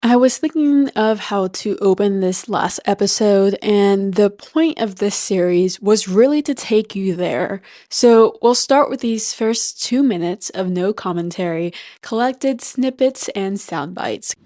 I was thinking of how to open this last episode, and the point of this series was really to take you there. So we'll start with these first 2 minutes of no commentary, collected snippets and sound bites.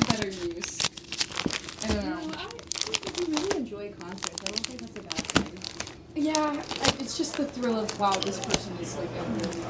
Better use. I don't know. If you really enjoy concerts, I don't think that's a bad thing. Yeah, it's just the thrill of, wow, this person is like a really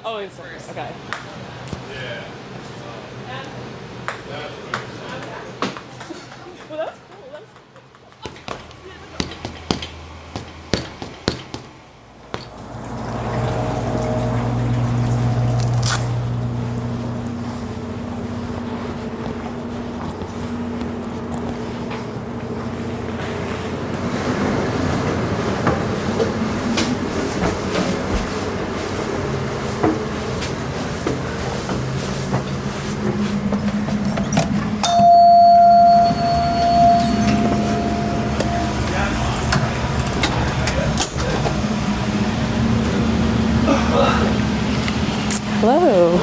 Oh, it's first. Okay. Well, that's cool. Hello.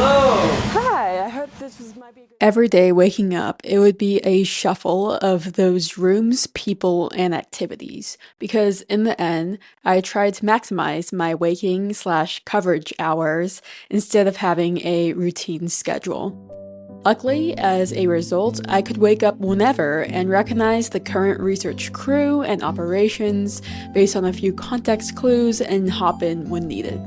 Hi, I hope this might be a good. Every day waking up, it would be a shuffle of those rooms, people, and activities. Because in the end, I tried to maximize my waking/coverage hours instead of having a routine schedule. Luckily, as a result, I could wake up whenever and recognize the current research crew and operations based on a few context clues and hop in when needed.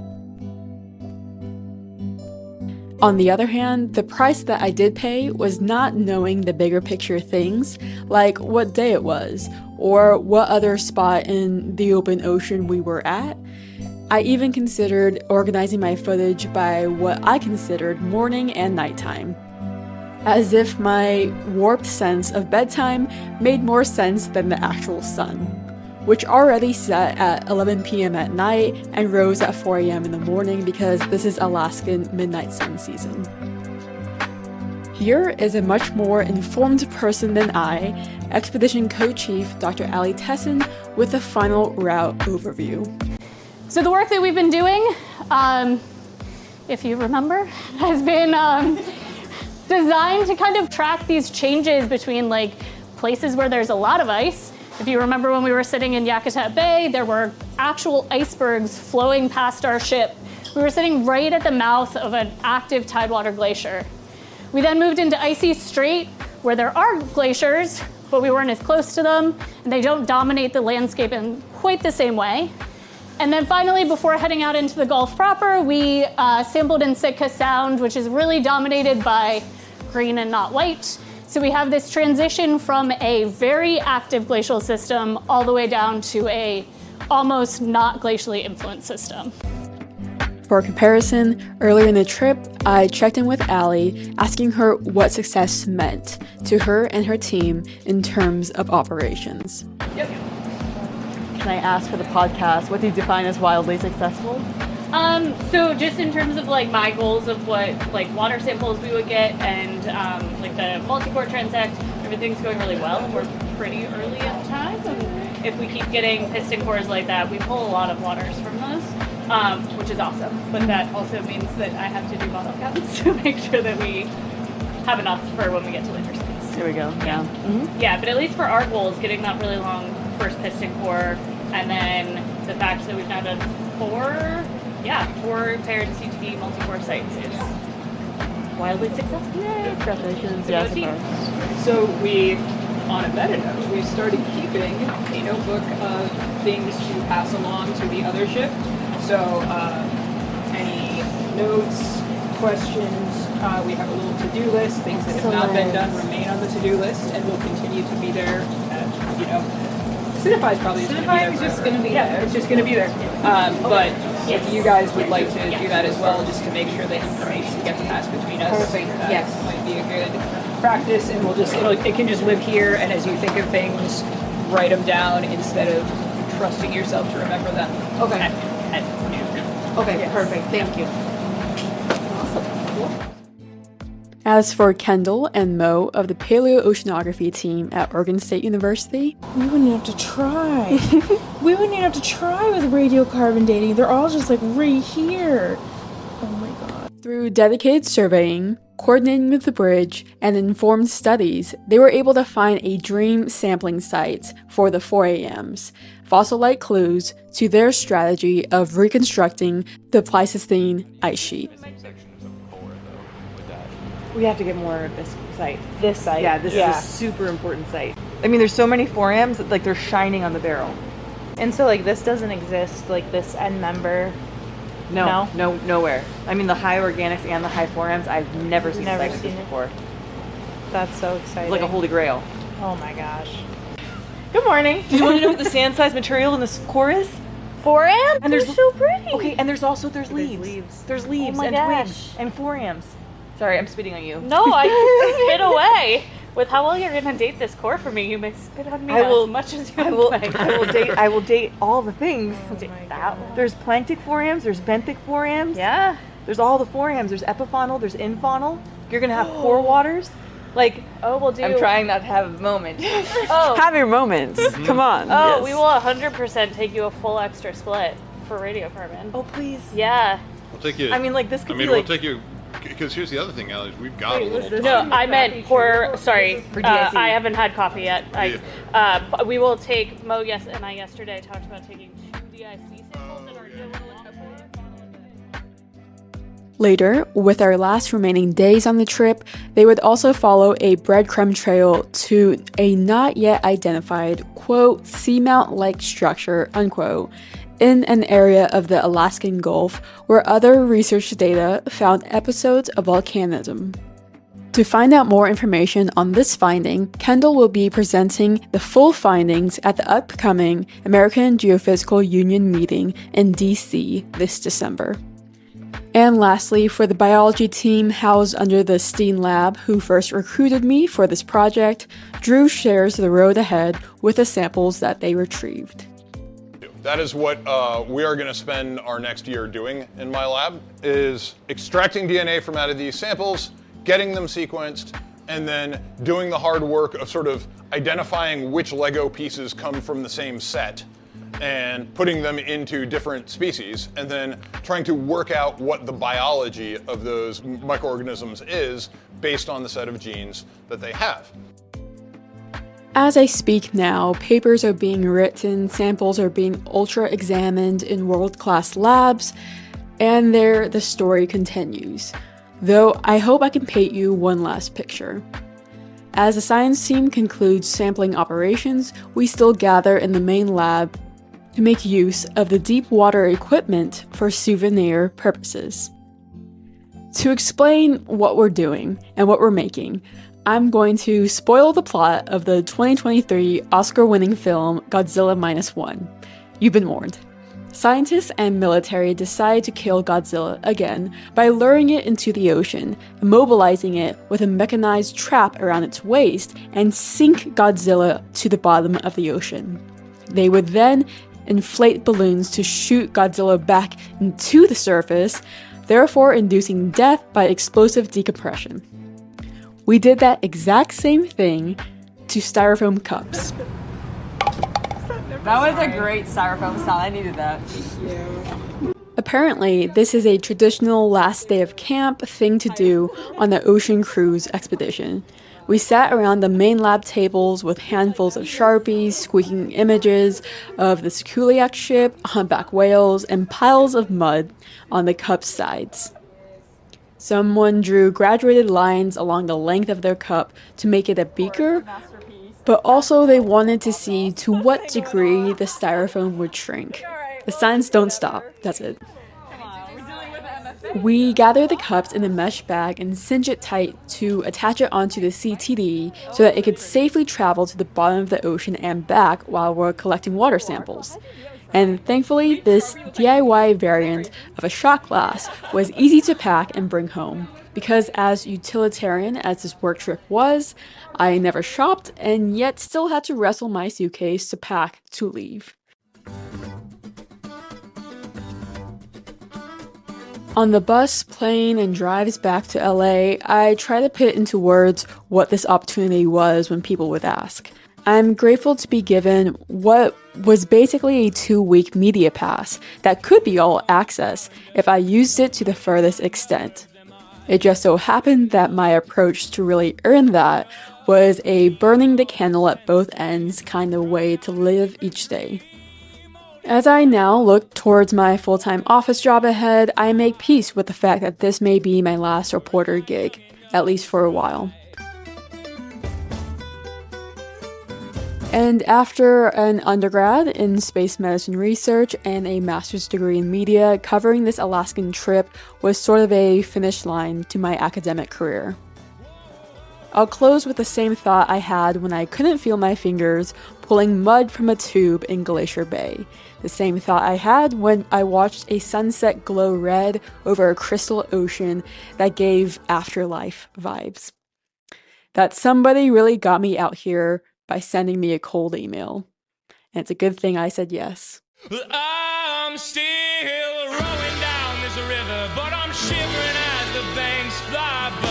On the other hand, the price that I did pay was not knowing the bigger picture things, like what day it was, or what other spot in the open ocean we were at. I even considered organizing my footage by what I considered morning and nighttime, as if my warped sense of bedtime made more sense than the actual sun, which already set at 11 p.m. at night and rose at 4 a.m. in the morning because this is Alaskan midnight sun season. Here is a much more informed person than I, Expedition Co-Chief Dr. Allie with the final route overview. So the work that we've been doing, if you remember, has been designed to kind of track these changes between like places where there's a lot of ice. If you remember when we were sitting in Yakutat Bay, there were actual icebergs flowing past our ship. We were sitting right at the mouth of an active tidewater glacier. We then moved into Icy Strait, where there are glaciers, but we weren't as close to them, and they don't dominate the landscape in quite the same way. And then finally, before heading out into the Gulf proper, we sampled in Sitka Sound, which is really dominated by green and not white. So we have this transition from a very active glacial system all the way down to a almost not glacially influenced system. For comparison, earlier in the trip, I checked in with Allie, asking her what success meant to her and her team in terms of operations. Yep. Can I ask for the podcast, what do you define as wildly successful? So just in terms of like my goals of what like water samples we would get and like the multi-port transect, everything's going really well. We're pretty early in time. if we keep getting piston cores like that, we pull a lot of waters from those, which is awesome. But that also means that I have to do bottle counts to make sure that we have enough for when we get to later states. Here we go. Yeah. Yeah, but at least for our goals, getting that really long first piston core, and then the fact that we've now done four paired CTD multi-core sites is wildly successful. Yay! Congratulations. Yes, So we, on a meta note, we started keeping a notebook of things to pass along to the other ship. So any notes, questions, we have a little to-do list. Things that have not been done remain on the to-do list, and will continue to be there. Cinephi's probably just going to be there. It's just going to be there. But if you guys would like to do that as well, just to make sure that information gets passed between us, that might be a good practice. And we'll just it can just live here. And as you think of things, write them down instead of trusting yourself to remember them. Okay. Okay. Perfect. Thank you. As for Kendal and Mo of the Paleooceanography team at Oregon State University, we wouldn't have to try. We wouldn't even have to try with radiocarbon dating. They're all just like right here. Oh my god. through dedicated surveying, coordinating with the bridge, and informed studies, they were able to find a dream sampling site for the 4AMs, fossil-like clues to their strategy of reconstructing the Pleistocene ice sheet. We have to get more of this site. This site. Yeah, this is a super important site. I mean, there's so many forams that, like, they're shining on the barrel. And so, like, this doesn't exist, like, this end member? No, nowhere. I mean, the high organics and the high forams, I've never seen this before. That's so exciting. It's like a holy grail. Oh my gosh. Good morning. Do you want to know what the sand size material in this core is? 4AM? And there's so pretty. Okay, and there's leaves. There's leaves and twigs and forams. Sorry, I'm spitting on you. No, I spit away. With how well you're gonna date this core for me, you may spit on me as much as you like. I will date all the things. That one. There's planktic forams, there's benthic forams. Yeah. There's all the forams. There's epifaunal, there's infaunal. You're gonna have core waters. Like, we'll do. I'm trying not to have a moment. Have your moments. Come on. Oh, Yes. we will 100% take you a full extra split for radiocarbon. Oh, please. Yeah. We'll take you. I mean, like, this could be we'll like. take you. Because here's the other thing, Allie, we've got a little. No, I meant for DIC. I haven't had coffee yet. We will take, Mo and I yesterday talked about taking 2 DIC samples that are Later, with our last remaining days on the trip, they would also follow a breadcrumb trail to a not yet identified, quote, seamount-like structure, unquote, in an area of the Alaskan Gulf where other research data found episodes of volcanism. To find out more information on this finding, Kendal will be presenting the full findings at the upcoming American Geophysical Union meeting in DC this December. And lastly, for the biology team housed under the Steen lab who first recruited me for this project, Drew shares the road ahead with the samples that they retrieved. That is what we are going to spend our next year doing in my lab, is extracting DNA from out of these samples, getting them sequenced, and then doing the hard work of sort of identifying which Lego pieces come from the same set and putting them into different species, and then trying to work out what the biology of those microorganisms is based on the set of genes that they have. As I speak now, papers are being written, samples are being ultra-examined in world-class labs, and there the story continues. Though I hope I can paint you one last picture. As the science team concludes sampling operations, we still gather in the main lab to make use of the deep water equipment for souvenir purposes. To explain what we're doing and what we're making, I'm going to spoil the plot of the 2023 Oscar-winning film Godzilla Minus. You've been warned. Scientists and military decide to kill Godzilla again by luring it into the ocean, immobilizing it with a mechanized trap around its waist, and sink Godzilla to the bottom of the ocean. They would then inflate balloons to shoot Godzilla back into the surface, therefore inducing death by explosive decompression. We did that exact same thing to styrofoam cups. That was a great styrofoam sound. I needed that. Apparently, this is a traditional last day of camp thing to do on the ocean cruise expedition. We sat around the main lab tables with handfuls of Sharpies, squeaking images of the Sikuliak ship, humpback whales, and piles of mud on the cup's sides. Someone drew graduated lines along the length of their cup to make it a beaker, but also they wanted to see to what degree the styrofoam would shrink. The signs don't stop, that's it. We gather the cups in a mesh bag and cinch it tight to attach it onto the CTD so that it could safely travel to the bottom of the ocean and back while we're collecting water samples. And thankfully, this DIY variant of a shot glass was easy to pack and bring home, because as utilitarian as this work trip was, I never shopped and yet still had to wrestle my suitcase to pack to leave. On the bus, plane, and drives back to LA, I try to put into words what this opportunity was when people would ask. I'm grateful to be given what was basically a 2-week media pass that could be all access if I used it to the furthest extent. It just so happened that my approach to really earn that was a burning the candle at both ends kind of way to live each day. As I now look towards my full-time office job ahead, I make peace with the fact that this may be my last reporter gig, at least for a while. And after an undergrad in space medicine research and a master's degree in media, covering this Alaskan trip was sort of a finish line to my academic career. I'll close with the same thought I had when I couldn't feel my fingers pulling mud from a tube in Glacier Bay. The same thought I had when I watched a sunset glow red over a crystal ocean that gave afterlife vibes. That somebody really got me out here by sending me a cold email. And it's a good thing I said yes. I'm still rowing down this river, but I'm shivering as the banks fly by.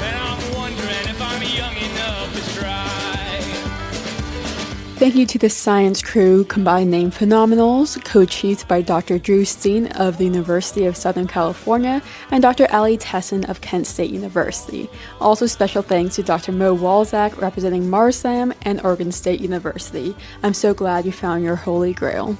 And I'm wondering if I'm young enough to try. Thank you to the science crew, combined name Phenomenals, co-chiefed by Dr. Drew Steen of the University of Southern California and Dr. Allie Tesson of Kent State University. Also special thanks to Dr. Mo Walzak representing MARSAM and Oregon State University. I'm so glad you found your holy grail.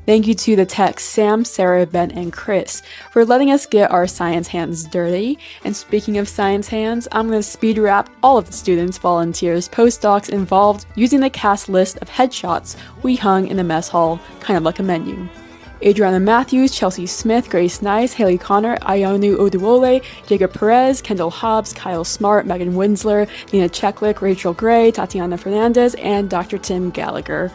Thank you to the techs Sam, Sarah, Ben, and Chris for letting us get our science hands dirty. And speaking of science hands, I'm going to speed wrap all of the students, volunteers, postdocs involved using the cast list of headshots we hung in the mess hall, kind of like a menu. Adriana Matthews, Chelsea Smith, Grace Nice, Haley Connor, Ionu Oduwole, Jacob Perez, Kendall Hobbs, Kyle Smart, Megan Winsler, Nina Cheklik, Rachel Gray, Tatiana Fernandez, and Dr. Tim Gallagher.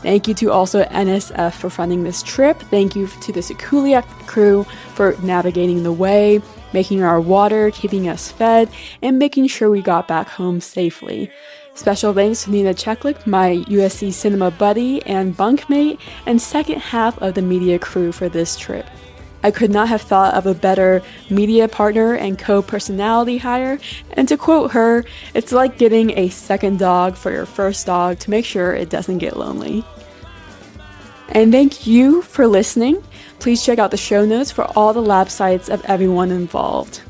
Thank you to also NSF for funding this trip. Thank you to the Sikuliak crew for navigating the way, making our water, keeping us fed, and making sure we got back home safely. Special thanks to Nina Cheklik, my USC Cinema buddy and bunkmate, and second half of the media crew for this trip. I could not have thought of a better media partner and co-personality hire, and to quote her, it's like getting a second dog for your first dog to make sure it doesn't get lonely. And thank you for listening. Please check out the show notes for all the lab sites of everyone involved.